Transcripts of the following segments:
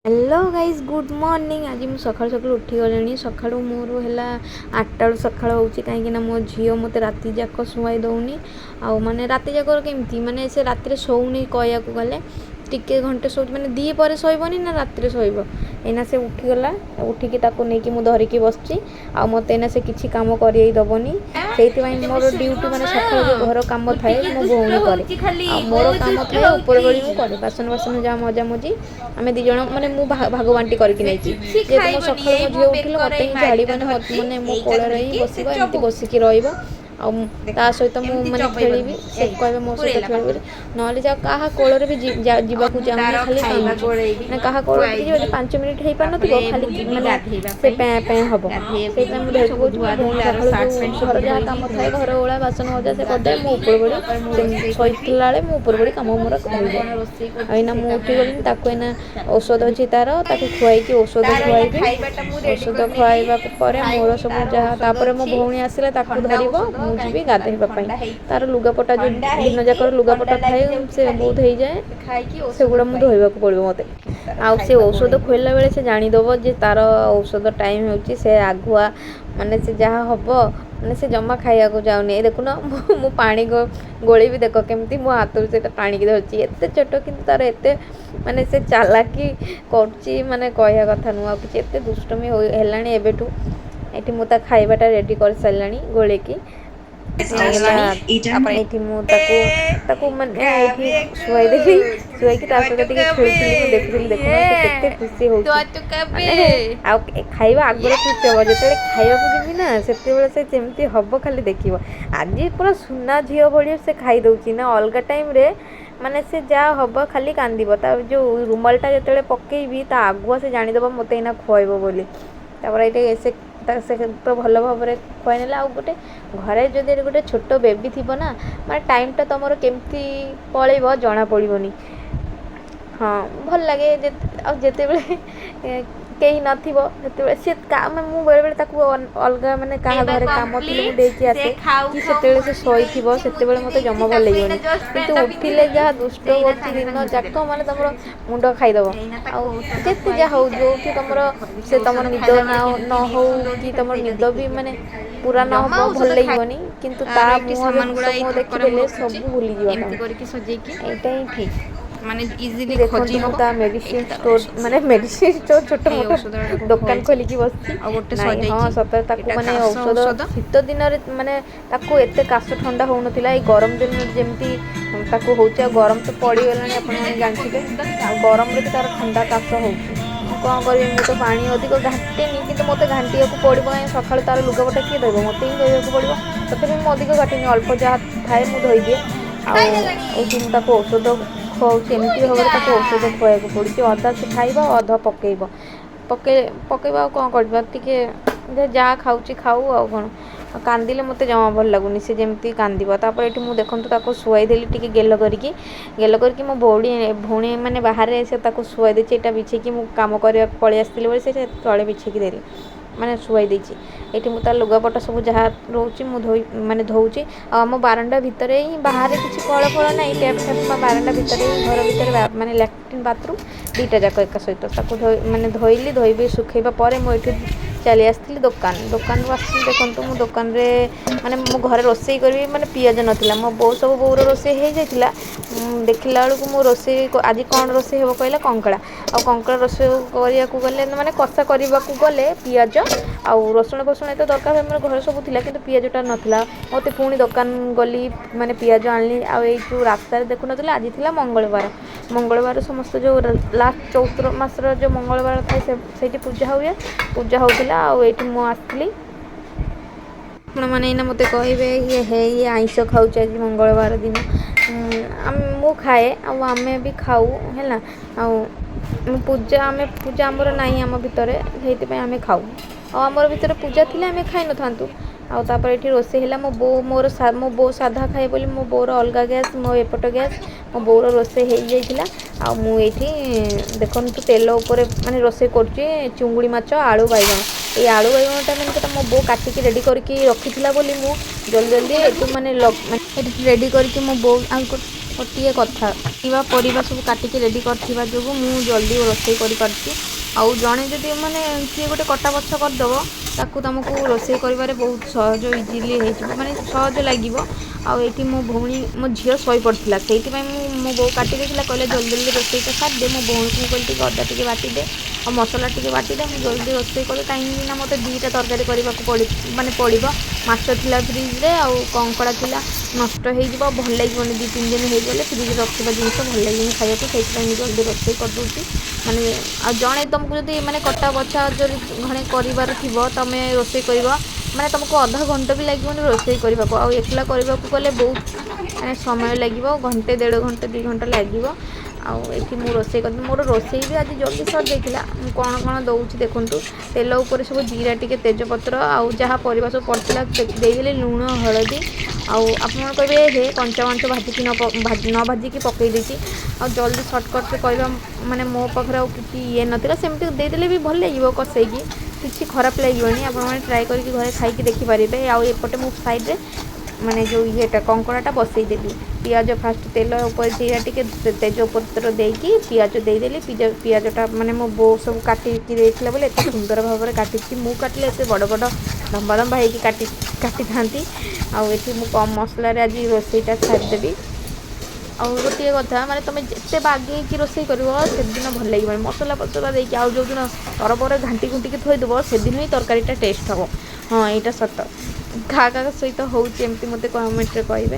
Hello guys good morning. आज मुझे सका सका उठीगली सका मोर है 8टा सका हो कहीं मो झील मत राति जाक शुआई दौनी आने राति जाक केमती माने से राति शोनी कह गले टिके घंटे शो मैंने दी पर शोबनी ना राति शोब एना से उठीगला उठिकी नहीं मुझे धरिकी बस मत एना से किसी कम करदबनी से मोर ड्यूटी मैंने सका जो घर कम थाए मो भौणी करे मोर कम थाए ऊपर बड़ी मुझे बासन बासन जहाँ मजा मजी आम दिज मैंने भाग बांटी करके नहीं मो सका मो झील उठिल मत ही झाड़बनी मैंने मो कोल ही बस एमती बसिकी रही सहित मुझे खेली से कह मो सहित खेल ना क्या कोल भी जावाक चाहूँ खाली ना क्या कोल 5 मिनिट हो पार खाली मैंने से पैं पैं हम से घर जहाँ कम थाए घर ओला बासन मजा से करदे मो ऊपर बड़ी शोला मो ऊपर बड़ी कम मोर करना मुझे उठीगली एना औषध अच्छी तार खुआई औषध खुआई औषध खुआइबा मोर सब जहाँ मो भौणी आसला धरब मुझे गाधेवाई तार लुगापटा जो दिन जाक लुगापटा थाए से बहुत हो जाए से गुड़ा मुझे धोवाक पड़ो मत से औषध खोला बेले से जानीदब जे तार औषध टाइम हो आगुआ माने से जहाँ हम मैंने से जमा खाया जाऊनी देखुन मु पानी गोली भी देख केमती मो हाथ से टाणी धरती एत छोट कि तार एत माने से चालाकी कर माने कह कथा नुह कि एत दुष्टमी है ये मुझे खाइबाटा रेडी कर सारे गोले की शुआईदेली शुआई सहित खेलुली देखुली देखते खुशी हो खाइबा आगे खुशी हम जो खाइबा जीवी ना से जमी हम खाली देख आज पूरा सुना झील भाई से खाई दौची ना अलग टाइम रे माने से जहाँ हम खाली कांदब जो रुमालटा जो पकईबी आगुआ से जानीदब मत एना खुआब बोली ये से तो भल भाव में खुआई ना गोटे घरे जो गोटे छोट बेबी थी ना मैं टाइमटा तुम केमती पलैब जना पड़ोनी। हाँ भल लगे जिते बड़े कहीं नथिबो से मु बेले बेले अलग माने क्या घर कम थी मुझे आसे कि से शोई मत जमा भल लगे कि उठिले जहाँ दुष्ट कर दिन जाक मैंने तुम मुंड खाईदब आते जहाँ हो जो तुम से तुम निद न हो कि तुम निद भी माने पूरा न हो भल लगे किंतु मुँह देखिदेले सब भूली जाटा ही ठीक माने इजीली खोजी होता मेडिसिन स्टोर माने मेडिसिन स्टोर छोट मोट दुकान खोली की बसती हाँ सतरे ताकू माने औषध शीत दिन माने ताकू एते काश ठंडा हो नथिला ए गरम दिन जेमती ताकू होचा गरम तो पड़ी गलानी आपण माने जानथिबे गरम रे तार ठंडा काश होउची कौन करी मु तो पानी अधिक घाटेनी कि मत घाटिया पड़ो कहीं सका तार लुगापटा किए देव मत ही धोवाक पड़ो तथापि मुझे अधिक घाटेनी अल्प जहाँ थाए मुझे धोईदिए आउट औषध खुआऊँ एमती भाव में औषध खुआक पड़ी अधा से खाइबा अधा पकेब पकेबा कौन कर जहाँ खाऊँ खाऊ आ कौन कांदिले मत जमा भल लगुनि से जमी कांदब तापर ये मुझे देखूँ शुआईदेली टी गेल करके मो भौणी मैंने बाहर से शुआई देती यहाँ बिछेकी मुझे कम कर पलि आसती से तले बिछेकी देली मैंने शुआई देती ये मुझे लुगापटा सब जहाँ रोचे मुझे माने धोची आम बारंडा भितर ही बाहर किसी कल फल ना टैप फैप बारंडा भितर घर भितर माने लैट्रिन बाथरूम दुईटा जाक एक सहित माने धोइली धोई सुखेबा पर मुझे चली आसती दुकान दुकान देखो मो दुकान माने मो घर रोसे करी माने पियाज नाला मो बो सब बोर रोसे हो जाता देखला बेलू मो रोसे आज कौन रोसे हे कहला कंकड़ा आ कंकड़ा रोसे करने गले माने कषा करने गले पियाज आउ रसुण फसुण तो दरकार मोर घर सब थिला कि पियाजटा नाला मत पुणी दुकान गली माने पियाज आनी जो रास्तार देखु ना आज थी मंगलवार समस्त जो लास्ट चौत्र मासर जो मंगलवार थाए से पूजा हुए पूजा होता आठी मुझे मैंने मत कहे ये आइंस खाऊ आज मंगलवार दिन मु खाए आम भी खाऊ है पूजा आम पूजा आमर ना आम भितर आम खाऊ आमर भितर पूजा थी आम खाई न था आउे ये रोसे है मो बो मो बो साधा खाए बोली मो बोर अलग गैस मो एपट गैस मो बोर रोसे हो जाता मुझे देखु तेल उपर माने रोसे कर चुंगुड़ी माछ आलू बैगण ये आलू बैगणटा मैंने मो बो काटिकी रेडी करके रखी बोली मु जल्दी जल्दी ये मैंने रेडी करके मो बो गोटे कथा परिवा सब काटिक रेडी करथिबा जोगु मु जल्दी रोषे करि आउ जड़े जदि माने किए गोटे कटा बछ करदेव ताकू तुमको रोषे कर बहुत सहज इजिली हो माने सहज लगे आठी मो भौणी मो झील शई पड़ा से मो बो काटी देला कहले जल्दी जल्दी रोषेईटा सारे मो भौणी को कहली अदा टे बाटिदे और मसला टे बाटिदे मुझे जल्दी रोषे कले कहीं मत दुईटा तरकारी करने पड़ माने पड़ो माछ था फ्रिज्रे आउ कंकड़ा था नष्ट हो भल लगे 2-3 दिन हो गले फ्रिज रखा जिन भल लगे खाया से जल्दी रोषे करदे माने आ जड़े तुमको जब मैंने कटा बछा घणे कर तुम रोषे कर माने तुमको आधा घंटा भी लगे रोषे करने को आउ एकला करने को गले बहुत माने समय लगे घंटे 1.5 घंटे 2 घंटा लगे आठी मु रोषे कर मोर रोषे भी आज जल्दी सर जाइला कौन कौन दौर देखूँ तेल उपर सब जीरा टी तेजपत्र आउ जहाँ परिवा सब पड़ता देदेली लुण हलदी आपण कहे हे कंचा मांस भाजिकी न भाजिकी पकई देती आ जल्दी सर्टकट कहवा माने मो पाखे कि ये नाला सेमती देदेले भी भल लगे कसेगी किसी खराब लगे आप ट्राए करके घरे खाई देखिपारे आउटे मो साइड माने जो येटा कंकड़ाटा बसईदेली पियाज फास्ट तेल उपर जीरा टी तेजपत्र देकी पियाज देदेली पियाजटा माने मो बो सब काटिकी देथिला बोले एत सुंदर भाव में काटी मु काटिले एत बड़ बड़ लंबा लंबा होगी काटी थांती आठी मु कम मसला आज रोषेईटा छाड़देवी आउ गोटे कथा माने तुम जिते बागे रोषे कर दिन भल लगे मसला फसला देकी आउ जो दिन तरबर घाटी घुटिकी थोदेव से दिन ही तरकारीटा टेस्ट हम हाँ यहाँ सत क्या क्या सहित होमती मत कमेंट कहे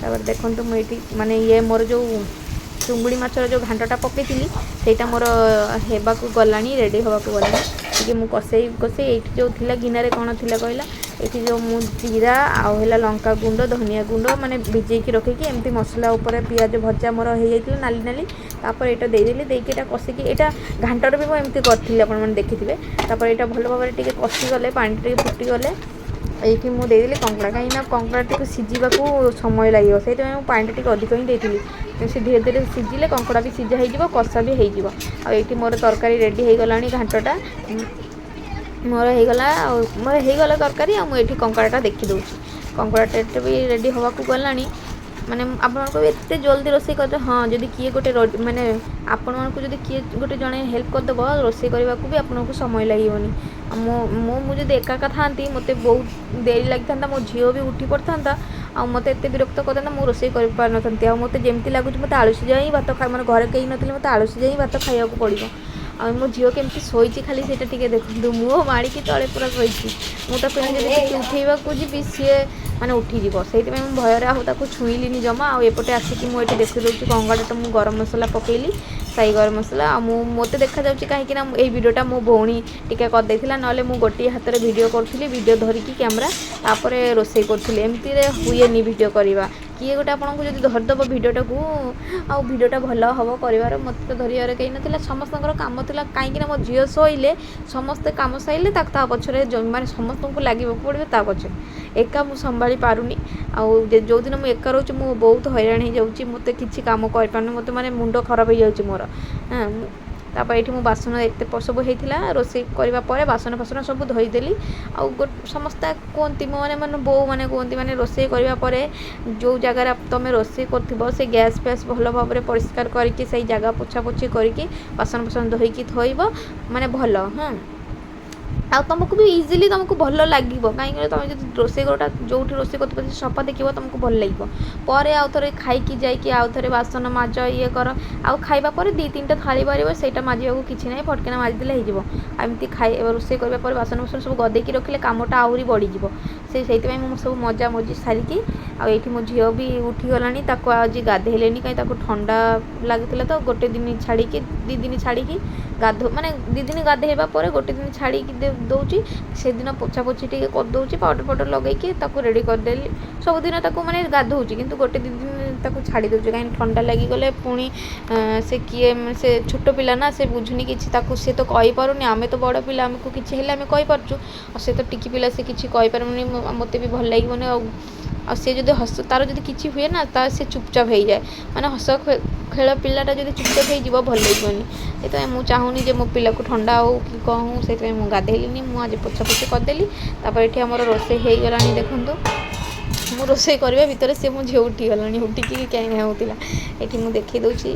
तापर देखो मुझे माने ये मोर जो चुंगुड़ी माछर जो घांटा पकई सेटा मोर हेबा गला रेडी हवा गला कि मुझे कसई कसई ये जो थी गिनारे कौन थी कहला ये जो मु जीरा आउ लंका गुंड धनिया गुंड माने भिजेकी रखिकी एमती मसला उपर पियाज भजा मोर हो जाता नाली नाली तापर यहाँ देदेली देकी कषिकी यहाँ घांटर भी मुझे करी आपने देखिथे तापर यहाँ भल भाव में कषिगले पानी टे फुटीगले ये मुझे देदेली कंकड़ा कहीं कंकड़ा टी सीझा समय लगे से पानी टे अधिक ही देती से धीरे धीरे सीझिले कंकड़ा भी सीझा हो कषा भी हो मोर तरकारी रेडी हो गला घांटा मोर होगला तरकारी मुझे कंकड़ाटा देखीदे कंकड़ाटा भी रेडी हवा को गला माने आपको एत जल्दी रोषे कर हाँ जदि किए गोटे माने आपण मानक जदि किए गोटे जड़े हेल्प करदेव रोषे करने को भी आपको समय लगे मुझे एका था मत बहुत देरी लगी था मो झील भी उठी पड़ता आ मत एत विरक्त करता मुझे रोषे कर पार ना मत जमी लगुच मत आलू सीझा ही भात खा मैंने घरे कहीं नथिले मत आलू सीझा ही भात खाया पड़ो आ मो झील केमती शोची खाली से देखो मुँह माड़िकी तले पूरा शोची मुझे उठेवा जी सी माने उठीज से भयर आगे छुईली जमा आउटे आसिक मुझे देखी दूसरी कंगाटा मुझे गरम मसला पकेली साई गरम मसला मत देखा कहीं भिडटा मो भौणी टिके करदे ना गोटे हाथ में भिड करी भिड धरिकी कैमरा तापर रोषे करी एमती हुए भिड करवा किए गोटे आपको जब धरदेव भिडटा को आउ भिडटा भल हम कर मत तो धरियार कहीं ना समस्त कम था कहीं मो झील शोले समस्ते कम सारे पछरे माने समस्त को लगे पड़े पछे एका मुझे संभाली पारुनी आउ जो दिन मुझे एका रोच मु बहुत हैरान हो जाऊँगी मत कि कम कर मत माने मुंड खराब हो जाऊँगी मोर हाँ तापर ये मो बासन एत सब होता रोषे करने बासन फासन सब धोईदेली आउ समस्ते कहती मैंने मैंने बो मैंने कहती मैंने रोषे करने जो जगार तुम रोषे कर से गैस फैस भल भाव में परिष्कार करके सही जगह पोछा पोछी करके बासन फासन धोईकी थोब माने भल हाँ आ तुमको भी इजिली तुमको भल लगे कहीं तुम जो रोषे घरटा जो रोषे कर सफा देखो तुमको भल लगे पर आउ थे खाई जाकि आउ थे बासन माज ये कर आउ खाइबा पर 2-3टा थाली बार से माजा को किसी ना फटकिना माजिदेले होमती खाई रोषे करने बासन बासन सब गदेकी रखिले कमटा आहरी बढ़ीज से सब मजा मजी सारिकी आठी मो झील भी उठीगला आज गाधेले कहीं ठंडा लगी तो गोटे दिन छाड़ी 2 दिन छाड़ी गाधो माने 2 दिन गाधेबा पर गोटे दिन छाड़ी दौची से दिन पोछा पोछी टे करदे पाउडर पाउडर लगे रेडी करदेली सबुदिन माने गाधोची किंतु गोटे 2 दिन छाड़ी दूचे कहीं ठंडा लगिगले पुणी से किए से छोट पिला ना से बुझुनी कि सी तो कही पारुनी आमे तो बड़ पिला आमको किसी हेल्ले आम कहीपरचु से तो टिकी पिला से किसी कहीपारूनी मत भी भल लगे आ सी जो हस तार जो किसी हुए ना से चुपचाप हो जाए माने हस खेल पिलाटा जो चुपचाप हो भल लगे ये मुझे चाहूनी जे मो पिला को ठंडा हो कि कहूँ से गाधेली मुझे पोछा पोछी करदेली तापर ये आम रोषे हो गला देखूँ ମୁଁ ରୋଷେଇ କରିବା ଭିତରେ ସେ ମୋ ଝିଅ ଉଠିଗଲାଣି, ଉଠିକି କାହିଁ ହେଉଥିଲା। ଏଠି ମୁଁ ଦେଖେଇ ଦେଉଛି,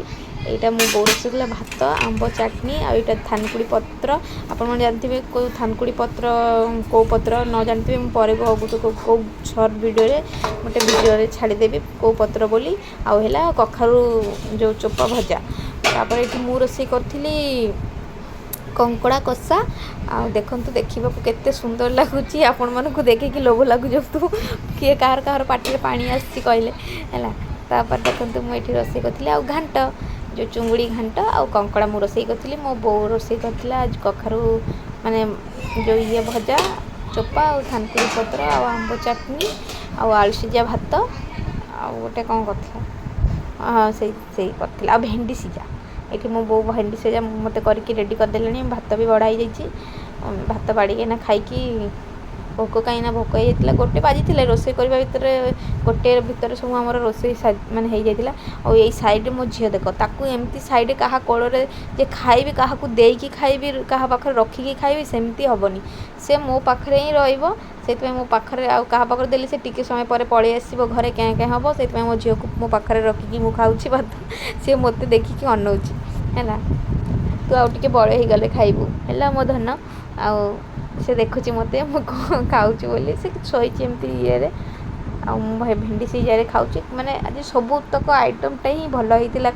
ଏଇଟା ମୋ ବୋଉ ରୋଷେଇ କଲା ଭାତ, ଆମ୍ବ ଚାଟନି, ଆଉ ଏଇଟା ଥାନକୁଡ଼ି ପତ୍ର। ଆପଣମାନେ ଜାଣିଥିବେ କେଉଁ ଥାନକୁଡ଼ି ପତ୍ର କେଉଁ ପତ୍ର, ନ ଜାଣିଥିବେ ମୁଁ ପରେ କେଉଁ ସର୍ଟ ଭିଡ଼ିଓରେ ଗୋଟେ ଭିଡ଼ିଓରେ ଛାଡ଼ିଦେବି କେଉଁ ପତ୍ର ବୋଲି। ଆଉ ହେଲା କଖାରୁ ଯେଉଁ ଚୋପା ଭଜା। ତାପରେ ଏଠି ମୁଁ ରୋଷେଇ କରିଥିଲି କଙ୍କଡ଼ା କଷା। ଆଉ ଦେଖନ୍ତୁ, ଦେଖିବାକୁ କେତେ ସୁନ୍ଦର ଲାଗୁଛି, ଆପଣମାନଙ୍କୁ ଦେଖିକି ଲୋଭ ଲାଗୁଯାଉଥିବ, କିଏ କାହାର ପାଟିରେ ପାଣି ଆସିଛି କହିଲେ ହେଲା। ତାପରେ ଦେଖନ୍ତୁ ମୁଁ ଏଠି ରୋଷେଇ କରିଥିଲି ଆଉ ଘାଣ୍ଟ, ଯେଉଁ ଚୁଙ୍ଗୁଡ଼ି ଘାଣ୍ଟ ଆଉ କଙ୍କଡ଼ା ମୁଁ ରୋଷେଇ କରିଥିଲି। ମୋ ବୋଉ ରୋଷେଇ କରିଥିଲା ଆଜି କଖାରୁ ମାନେ ଯେଉଁ ଭଜା ଚୋପା ଆଉ ଥାନକୁଡ଼ି ପତ୍ର ଆଉ ଆମ୍ବ ଚାଟନି ଆଉ ଆଳୁ ସିଝା ଭାତ ଆଉ ଗୋଟେ କ'ଣ କରିଥିଲା, ସେଇ କରିଥିଲା ଆଉ ଭେଣ୍ଡି ସିଝା। ଏଠି ମୋ ବୋଉ ଭେଣ୍ଡି ସିଝା ମୋତେ କରିକି ରେଡ଼ି କରିଦେଲେଣି। ଭାତ ବି ବଢ଼ା ହେଇଯାଇଛି। ଭାତ ବାଡ଼ିକିନା ଖାଇକି ଭୋକ କାହିଁକିନା ଭୋକ ହେଇଯାଇଥିଲା, 1 ବାଜିଥିଲା ରୋଷେଇ କରିବା ଭିତରେ, 1 ଭିତରେ ସବୁ ଆମର ରୋଷେଇ ମାନେ ହେଇଯାଇଥିଲା। ଆଉ ଏଇ ସାଇଡ଼୍ରେ ମୋ ଝିଅ ଦେଖ, ତାକୁ ଏମିତି ସାଇଡ଼୍ରେ କାହା କୋଳରେ ଯେ ଖାଇବି, କାହାକୁ ଦେଇକି ଖାଇବି, କାହା ପାଖରେ ରଖିକି ଖାଇବି, ସେମିତି ହେବନି। ସେ ମୋ ପାଖରେ ହିଁ ରହିବ। ସେଥିପାଇଁ ମୋ ପାଖରେ, ଆଉ କାହା ପାଖରେ ଦେଲେ ସେ ଟିକେ ସମୟ ପରେ ପଳେଇ ଆସିବ, ଘରେ କ୍ୟାଁ କ୍ୟାଁ ହେବ। ସେଥିପାଇଁ ମୋ ଝିଅକୁ ମୋ ପାଖରେ ରଖିକି ମୁଁ ଖାଉଛି ଭାତ। ସେ ମୋତେ ଦେଖିକି ଅନଉଛି ହେଲା, ତୁ ଆଉ ଟିକେ ବଡ଼ ହେଇଗଲେ ଖାଇବୁ ହେଲା ମୋ ଧନ। ଆଉ ସେ ଦେଖୁଛି ମୋତେ ମୁଁ କ'ଣ ଖାଉଛି ବୋଲି, ସେ ଶୋଇଛି ଏମିତି ଇଏରେ। ଆଉ ମୁଁ ଭେଣ୍ଡି ସିଝାରେ ଖାଉଛି। ମାନେ ଆଜି ସବୁତକ ଆଇଟମ୍ଟା ହିଁ ଭଲ ହେଇଥିଲା,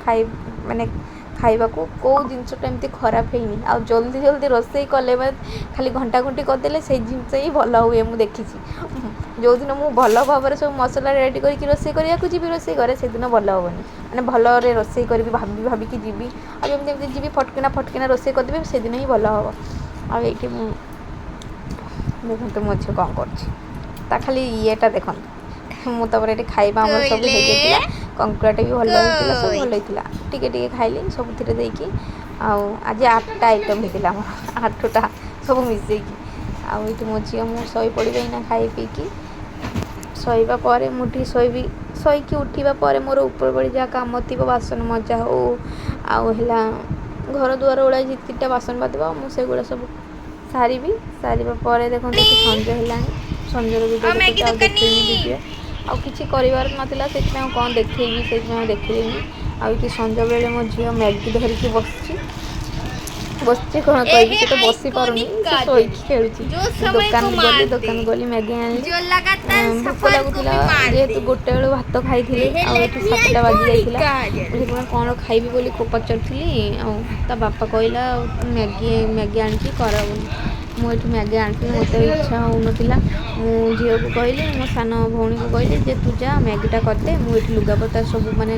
ମାନେ ଖାଇବାକୁ କେଉଁ ଜିନିଷଟା ଏମିତି ଖରାପ ହେଇନି। ଆଉ ଜଲ୍ଦି ରୋଷେଇ କଲେ ଖାଲି ଘଣ୍ଟା ଘଣ୍ଟି କରିଦେଲେ ସେଇ ଜିନିଷ ହିଁ ଭଲ ହୁଏ। ମୁଁ ଦେଖିଛି, ଯେଉଁଦିନ ମୁଁ ଭଲ ଭାବରେ ସବୁ ମସଲା ରେଡ଼ି କରିକି ରୋଷେଇ କରିବାକୁ ଯିବି ରୋଷେଇ ଘରେ, ସେଦିନ ଭଲ ହେବନି। ମାନେ ଭଲରେ ରୋଷେଇ କରିବି ଭାବିକି ଯିବି, ଆଉ ଏମିତି ଯିବି ଫଟକିନା ରୋଷେଇ କରିଦେବି, ସେଦିନ ହିଁ ଭଲ ହେବ। ଆଉ ଏଇଠି ମୁଁ ଦେଖନ୍ତୁ ମୋ ଝିଅ କ'ଣ କରୁଛି, ତା ଖାଲି ଇଏଟା ଦେଖନ୍ତୁ। ମୁଁ ତାପରେ ଏଠି ଖାଇବା ଆମର ସବୁ ହେଇଯାଇଥିଲା, କଙ୍କଡ଼ାଟା ବି ଭଲ ହେଇଥିଲା, ସବୁ ଭଲ ହେଇଥିଲା। ଟିକେ ଖାଇଲି ସବୁଥିରେ ଦେଇକି। ଆଉ ଆଜି 8ଟା ଆଇଟମ୍ ହେଇଥିଲା ଆମର, 8ଟା ସବୁ ମିଶେଇକି। ଆଉ ଏଇଠି ମୋ ଝିଅ ମୁଁ ଶୋଇ ପଡ଼ିବି ଏଇନା ଖାଇ ପିଇକି। ଶୋଇବା ପରେ ମୁଁ ଟିକେ ଶୋଇକି ଉଠିବା ପରେ ମୋର ଉପରବେଳି ଯାହା କାମ ଥିବ, ବାସନ ମଜା ହଉ, ଆଉ ହେଲା ଘର ଦୁଆର ଓଳା 2-3ଟା ବାସନ ବାହାରିବ, ମୁଁ ସେଗୁଡ଼ା ସବୁ ସାରିବି। ସାରିବା ପରେ ଦେଖନ୍ତୁ ଏଠି ସଞ୍ଜ ହେଲାଣି, ସଞ୍ଜର ଭିଡ଼ିଓ ଦେଖୁଛି। ଆଉ ଦେଖିଲିନି ଭିଡ଼ିଓ, ଆଉ କିଛି କରିବାର ନଥିଲା, ସେଥିପାଇଁ ଆଉ କ'ଣ ଦେଖେଇବି, ସେଥିପାଇଁ ଆଉ ଦେଖିଲିନି। ଆଉ ଏଠି ସଞ୍ଜବେଳେ ମୋ ଝିଅ ମ୍ୟାଗି ଧରିକି ବସିଛି କ'ଣ କହିବି, ସେ ତ ବସିପାରୁନି, ସେ ଶୋଇକି ଖେଳୁଛି। ଦୋକାନ ଗଲି ମ୍ୟାଗି ଆଣିଲି। ଭୋକ ଲାଗୁଥିଲା ଯେହେତୁ 1 ବେଳୁ ଭାତ ଖାଇଥିଲି, ଆଉ ଏଠି 7ଟା ବାଜି ଯାଇଥିଲା। ମୁଁ ସେଥିପାଇଁ କ'ଣ ଖାଇବି ବୋଲି ପଚାରୁଥିଲି, ଆଉ ତା ବାପା କହିଲା ଆଉ ମ୍ୟାଗି ଆଣିକି କର ବୋଲି। ମୁଁ ଏଠି ମ୍ୟାଗି ଆଣିଥିଲି, ମୋତେ ଇଚ୍ଛା ହେଉନଥିଲା। ମୁଁ ଝିଅକୁ କହିଲି, ମୋ ସାନ ଭଉଣୀକୁ କହିଲି ଯେ ତୁ ଯା ମ୍ୟାଗିଟା କରିଦେ, ମୁଁ ଏଠି ଲୁଗାପଟା ସବୁ ମାନେ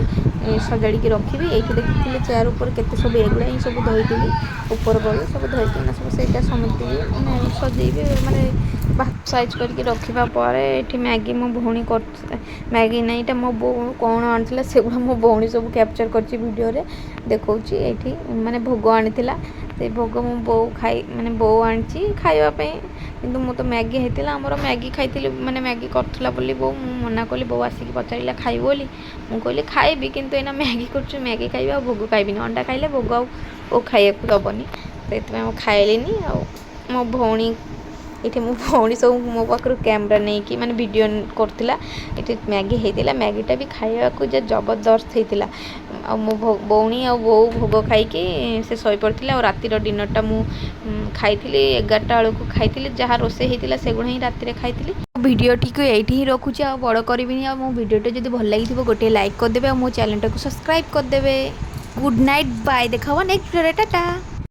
ସଜାଡ଼ିକି ରଖିବି। ଏଇଠି ଦେଖିଥିଲେ ଚେୟାର ଉପରେ କେତେ ସବୁ, ଏଗୁଡ଼ା ହିଁ ସବୁ ଧୋଇଥିଲି ଉପର ବେଳୁ, ସବୁ ଧୋଇକିନା ସବୁ ସେଇଟା ସମିତିବି, ମାନେ ସଜେଇବି, ମାନେ ସାଇଜ୍ କରିକି ରଖିବା ପରେ ଏଠି ମ୍ୟାଗି ମୋ ଭଉଣୀ ମ୍ୟାଗି ନାହିଁ, ଏଇଟା ମୋ ବୋଉ କ'ଣ ଆଣିଥିଲା, ସେଗୁଡ଼ା ମୋ ଭଉଣୀ ସବୁ କ୍ୟାପଚର୍ କରିଛି ଭିଡ଼ିଓରେ ଦେଖାଉଛି। ଏଇଠି ମାନେ ଭୋଗ ଆଣିଥିଲା, ସେଇ ଭୋଗ ମୋ ବୋଉ ଆଣିଛି ଖାଇବା ପାଇଁ। କିନ୍ତୁ ମୁଁ ତ ମ୍ୟାଗି ହେଇଥିଲା ଆମର, ମ୍ୟାଗି ଖାଇଥିଲି, ମାନେ ମ୍ୟାଗି କରୁଥିଲା ବୋଲି ବୋଉ, ମୁଁ ମନା କଲି। ବୋଉ ଆସିକି ପଚାରିଲା ଖାଇବ ବୋଲି, ମୁଁ କହିଲି ଖାଇବି, କିନ୍ତୁ ଏଇନା ମ୍ୟାଗି କରୁଛୁ, ମ୍ୟାଗି ଖାଇବି, ଆଉ ଭୋଗ ଖାଇବିନି। ଅଣ୍ଡା ଖାଇଲେ ଭୋଗ ଆଉ ଖାଇବାକୁ ଦେବନି, ସେଥିପାଇଁ ମୁଁ ଖାଇଲିନି। ଆଉ ମୋ ଭଉଣୀ ସବୁ ମୋ ପାଖରୁ କ୍ୟାମେରା ନେଇକି ମାନେ ଭିଡ଼ିଓ କରୁଥିଲା। ଏଠି ମ୍ୟାଗି ହେଇଥିଲା, ମ୍ୟାଗିଟା ବି ଖାଇବାକୁ ଯେ ଜବରଦସ୍ତ ହେଇଥିଲା। ଆଉ ମୋ ଭଉଣୀ ଆଉ ବୋଉ ଭୋଗ ଖାଇକି ସେ ଶୋଇପଡ଼ିଥିଲା। ଆଉ ରାତିର ଡିନରଟା ମୁଁ ଖାଇଥିଲି 11ଟା ବେଳକୁ ଖାଇଥିଲି, ଯାହା ରୋଷେଇ ହେଇଥିଲା ସେଗୁଡ଼ା ହିଁ ରାତିରେ ଖାଇଥିଲି। ଭିଡ଼ିଓଟିକୁ ଏଇଠି ହିଁ ରଖୁଛି, ଆଉ ବଡ଼ କରିବିନି। ଆଉ ମୋ ଭିଡ଼ିଓଟା ଯଦି ଭଲ ଲାଗିଥିବ ଗୋଟିଏ ଲାଇକ୍ କରିଦେବେ, ଆଉ ମୋ ଚ୍ୟାନେଲଟାକୁ ସବସ୍କ୍ରାଇବ୍ କରିଦେବେ। ଗୁଡ଼୍ ନାଇଟ୍, ବାଏ, ଦେଖା ହବ ନେକ୍ସଟ ଭିଡ଼ିଓରେ, ଟାଟା।